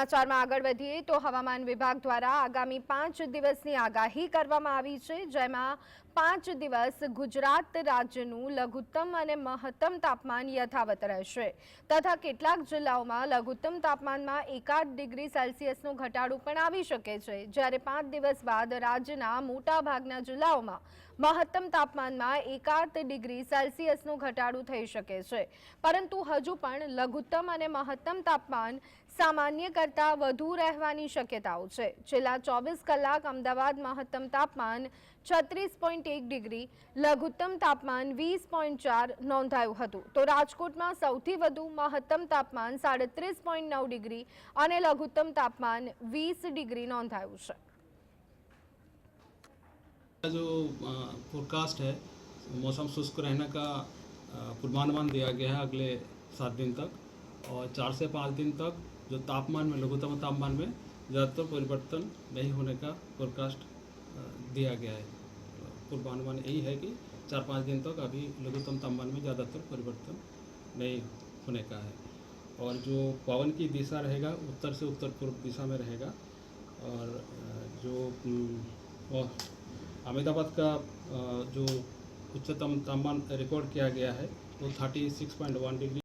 સમાચારમાં આગળ વધીએ તો હવામાન વિભાગ દ્વારા આગામી 5 દિવસની આગાહી કરવામાં આવી છે, જેમાં 5 દિવસ ગુજરાત રાજ્યનું લઘુત્તમ અને મહત્તમ તાપમાન યથાવત રહેશે તથા કેટલાક જિલ્લાઓમાં લઘુત્તમ તાપમાનમાં 1-8 ડિગ્રી સેલ્સિયસનો ઘટાડો પણ આવી શકે છે, જ્યારે 5 દિવસ બાદ રાજ્યના મોટાભાગના જિલ્લાઓમાં મહત્તમ તાપમાનમાં 1-8 ડિગ્રી સેલ્સિયસનો ઘટાડો થઈ શકે છે, પરંતુ હજુ પણ લઘુત્તમ અને મહત્તમ તાપમાન સામાન્ય કરતાં વધુ રહેવાની શક્યતાઓ છે। છેલ્લા 24 કલાક અમદાવાદ મહત્તમ તાપમાન 36.1 ડિગ્રી, લઘુત્તમ તાપમાન 20.4 નોંધાયું હતું, તો રાજકોટમાં સૌથી વધુ મહત્તમ તાપમાન 37.9 ડિગ્રી અને લઘુત્તમ તાપમાન 20 ડિગ્રી નોંધાયું છે। जो फोरकास्ट है, मौसम शुष्क रहने का पूर्वानुमान दिया गया है अगले 7 दिन तक, और 4 से 5 दिन तक जो तापमान में लघुत्तम तापमान में ज़्यादातर परिवर्तन नहीं होने का फोरकास्ट दिया गया है। पूर्वानुमान यही है कि 4-5 दिन तक अभी लघुत्तम तापमान में ज़्यादातर परिवर्तन नहीं होने का है, और जो पवन की दिशा रहेगा उत्तर से उत्तर पूर्व दिशा में रहेगा, और जो अहमदाबाद का जो उच्चतम तापमान रिकॉर्ड किया गया है वो 36.1 डिग्री